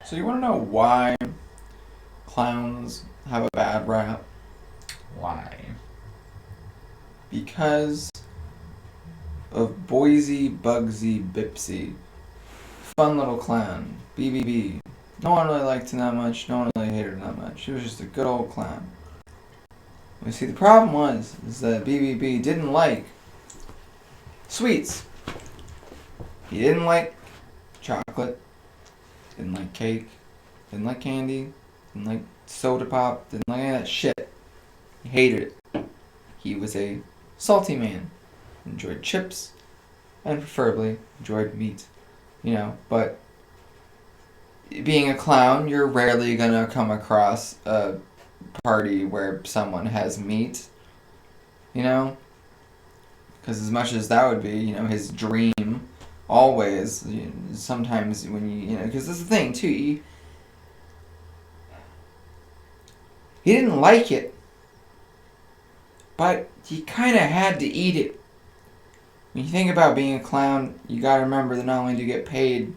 So you want to know why clowns have a bad rap? Why? Because of Boise Bugsy Bipsy. Fun little clown. BBB. No one really liked him that much. No one really hated him that much. He was just a good old clown. You see, the problem is that BBB didn't like sweets. He didn't like chocolate. Didn't like cake. Didn't like candy. Didn't like soda pop. Didn't like any of that shit. He hated it. He was a salty man. Enjoyed chips. And preferably enjoyed meat. But being a clown, you're rarely gonna come across a party where someone has meat. Because as much as that would be, his dream, always, sometimes when because that's the thing too, he didn't like it, but he kind of had to eat it. When you think about being a clown, you gotta remember that not only do you get paid,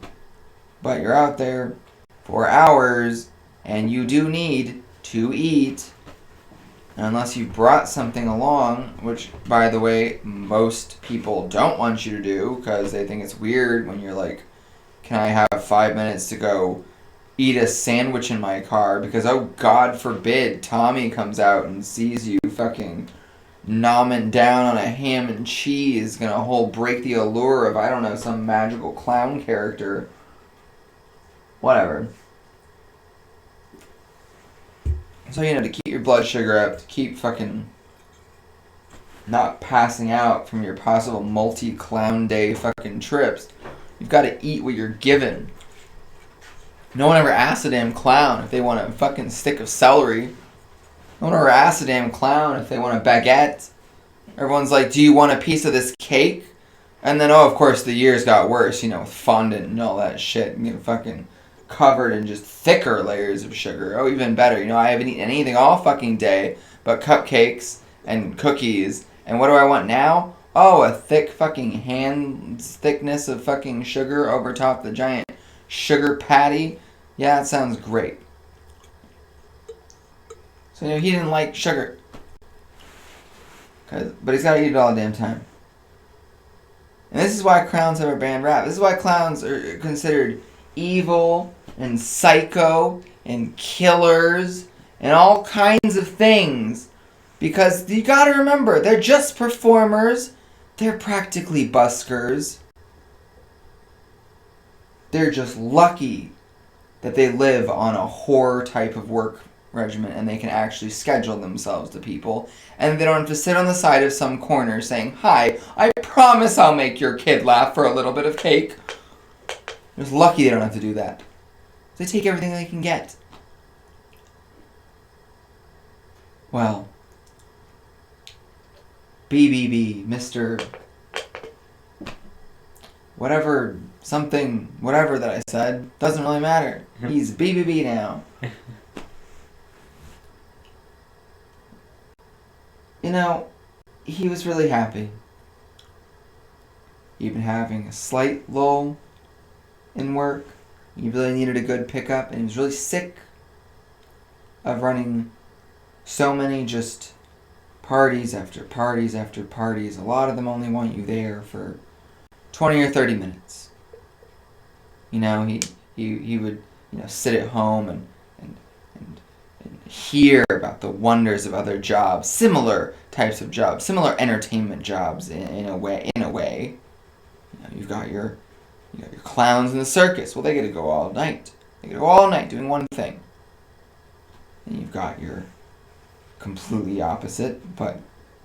but you're out there for hours, and you do need to eat. Unless you brought something along, which, by the way, most people don't want you to do because they think it's weird when you're like, can I have 5 minutes to go eat a sandwich in my car? Because, oh, God forbid, Tommy comes out and sees you fucking nomming down on a ham and cheese, gonna break the allure of, I don't know, some magical clown character. Whatever. So, to keep your blood sugar up, to keep fucking not passing out from your possible multi-clown day fucking trips, you've got to eat what you're given. No one ever asked a damn clown if they want a fucking stick of celery. No one ever asked a damn clown if they want a baguette. Everyone's like, do you want a piece of this cake? And then, of course, the years got worse, with fondant and all that shit. Fucking covered in just thicker layers of sugar. Oh, even better. I haven't eaten anything all fucking day but cupcakes and cookies. And what do I want now? Oh, a thick fucking hand's thickness of fucking sugar over top the giant sugar patty. Yeah, that sounds great. So, he didn't like sugar. But he's got to eat it all the damn time. And this is why clowns have a bad rap. This is why clowns are considered evil and psycho and killers and all kinds of things, because you gotta remember, they're just performers. They're practically buskers. They're just lucky that they live on a horror type of work regimen and they can actually schedule themselves to people, and they don't have to sit on the side of some corner saying, hi, I promise I'll make your kid laugh for a little bit of cake. They're just lucky they don't have to do that. They take everything they can get. Well, BBB, Mr. Whatever, something, whatever that I said, doesn't really matter. He's BBB now. He was really happy. He'd been having a slight lull in work. He really needed a good pickup, and he was really sick of running so many just parties after parties after parties. A lot of them only want you there for 20 or 30 minutes. He would sit at home and hear about the wonders of other jobs, similar types of jobs, similar entertainment jobs in a way. You've got your clowns in the circus. Well, they get to go all night. They get to go all night doing one thing. And you've got your completely opposite, but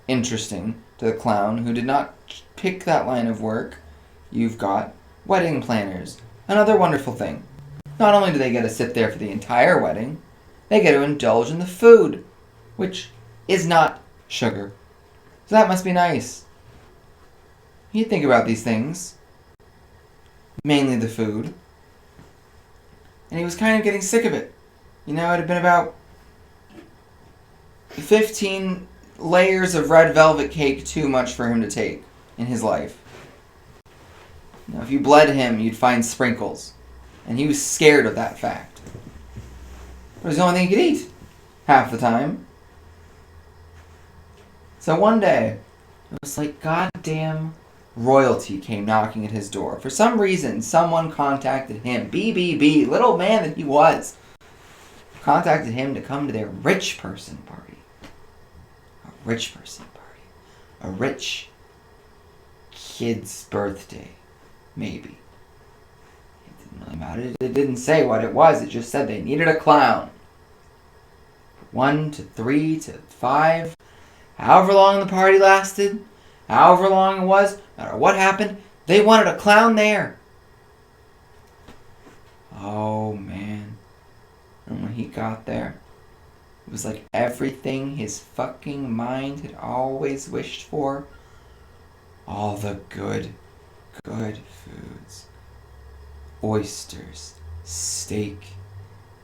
interesting to the clown who did not pick that line of work. You've got wedding planners. Another wonderful thing. Not only do they get to sit there for the entire wedding, they get to indulge in the food, which is not sugar. So that must be nice. You think about these things. Mainly the food. And he was kind of getting sick of it. It had been about 15 layers of red velvet cake too much for him to take in his life. If you bled him, you'd find sprinkles. And he was scared of that fact. It was the only thing he could eat half the time. So one day, it was like goddamn royalty came knocking at his door. For some reason, someone contacted him. BBB, little man that he was, contacted him to come to their rich person party. A rich person party. A rich kid's birthday, maybe. It didn't really matter. It didn't say what it was. It just said they needed a clown. 1 to 3 to 5. However long the party lasted, however long it was, no matter what happened, they wanted a clown there. Oh, man. And when he got there, it was like everything his fucking mind had always wished for. All the good foods. Oysters, steak,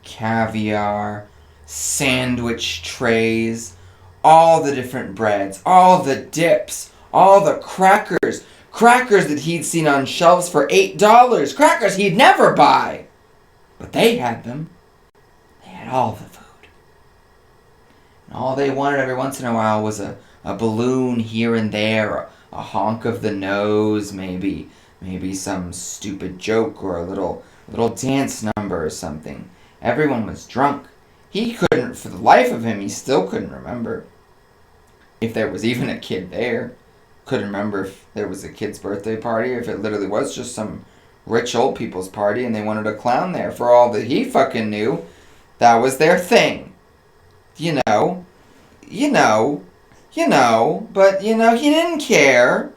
caviar, sandwich trays, all the different breads, all the dips, all the crackers that he'd seen on shelves for $8, crackers he'd never buy. But they had them. They had all the food. And all they wanted every once in a while was a balloon here and there, a honk of the nose, maybe some stupid joke or a little dance number or something. Everyone was drunk. He couldn't, for the life of him, he still couldn't remember if there was even a kid there. Couldn't remember if there was a kid's birthday party, or if it literally was just some rich old people's party and they wanted a clown there. For all that he fucking knew, that was their thing. But, he didn't care.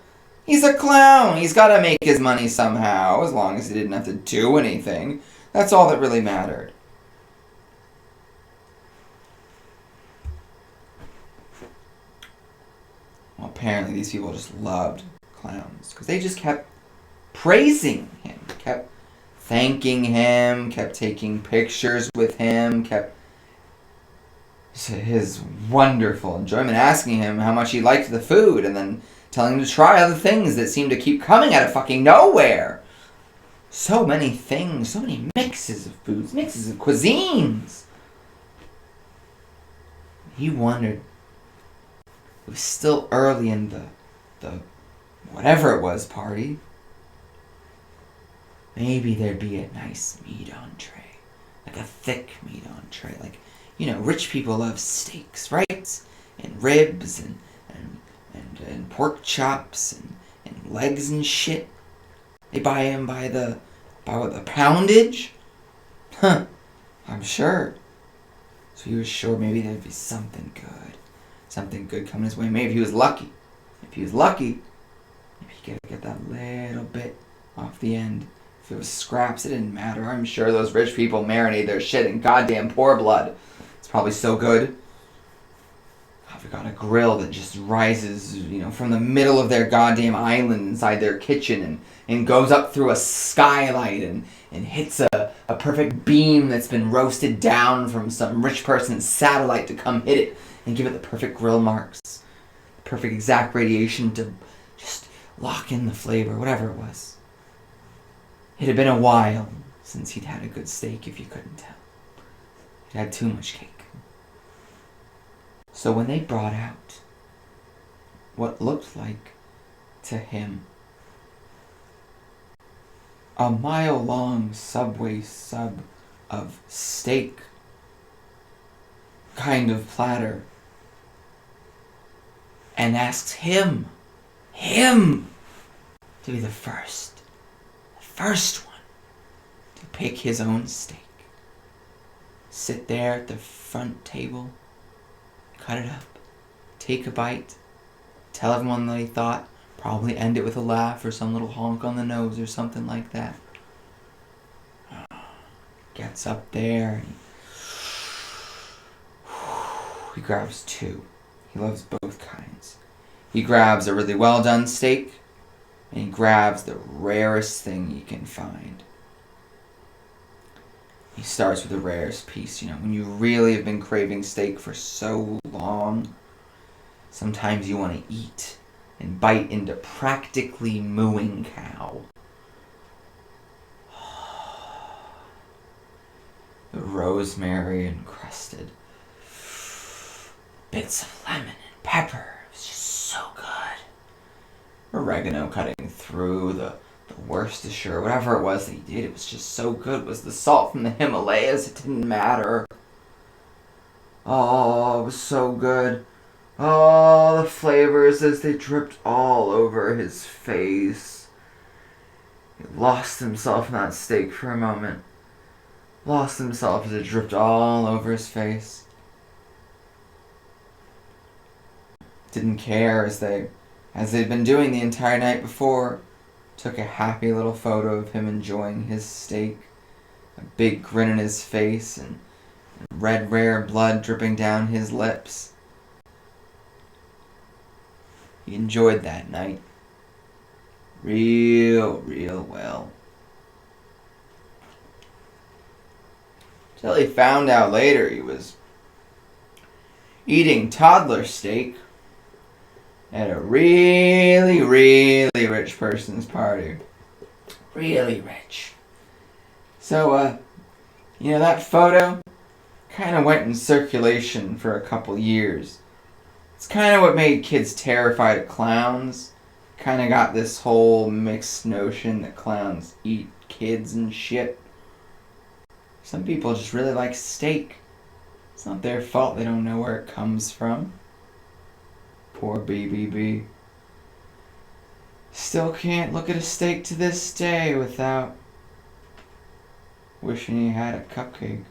He's a clown. He's got to make his money somehow, as long as he didn't have to do anything. That's all that really mattered. Well, apparently these people just loved clowns because they just kept praising him, kept thanking him, kept taking pictures with him, kept his wonderful enjoyment, asking him how much he liked the food, and then telling him to try other things that seemed to keep coming out of fucking nowhere. So many things, so many mixes of foods, mixes of cuisines. He wondered, it was still early in the whatever it was party. Maybe there'd be a nice meat entree. Like a thick meat entree. Like, rich people love steaks, right? And ribs and pork chops and legs and shit. They buy them by the poundage. Huh. I'm sure. So he was sure maybe there'd be something good. Something good coming his way. Maybe he was lucky. If he was lucky, maybe he could get that little bit off the end. If it was scraps, it didn't matter. I'm sure those rich people marinate their shit in goddamn poor blood. It's probably so good. They've got a grill that just rises, from the middle of their goddamn island inside their kitchen and goes up through a skylight and hits a perfect beam that's been roasted down from some rich person's satellite to come hit it and give it the perfect grill marks. Perfect exact radiation to just lock in the flavor, whatever it was. It had been a while since he'd had a good steak, if you couldn't tell. He'd had too much cake. So when they brought out what looked like, to him, a mile-long Subway sub of steak kind of platter, and asked him to be the first one to pick his own steak, sit there at the front table, cut it up, take a bite, tell everyone what he thought, probably end it with a laugh or some little honk on the nose or something like that. Gets up there and he grabs two. He loves both kinds. He grabs a really well done steak and he grabs the rarest thing he can find. He starts with the rarest piece. When you really have been craving steak for so long, sometimes you want to eat and bite into practically mooing cow. The rosemary encrusted. Bits of lemon and pepper. It was just so good. Oregano cutting through the Worcestershire, whatever it was that he did, it was just so good. It was the salt from the Himalayas, it didn't matter. Oh, it was so good. Oh, the flavors as they dripped all over his face. He lost himself in that steak for a moment. Lost himself as it dripped all over his face. Didn't care as they'd been doing the entire night before. Took a happy little photo of him enjoying his steak. A big grin on his face and red rare blood dripping down his lips. He enjoyed that night. Real well. Till he found out later he was eating toddler steak at a really rich person's party. Really rich. So, that photo kind of went in circulation for a couple years. It's kind of what made kids terrified of clowns. Kind of got this whole mixed notion that clowns eat kids and shit. Some people just really like steak. It's not their fault they don't know where it comes from. Poor BBB. Still can't look at a steak to this day without wishing he had a cupcake.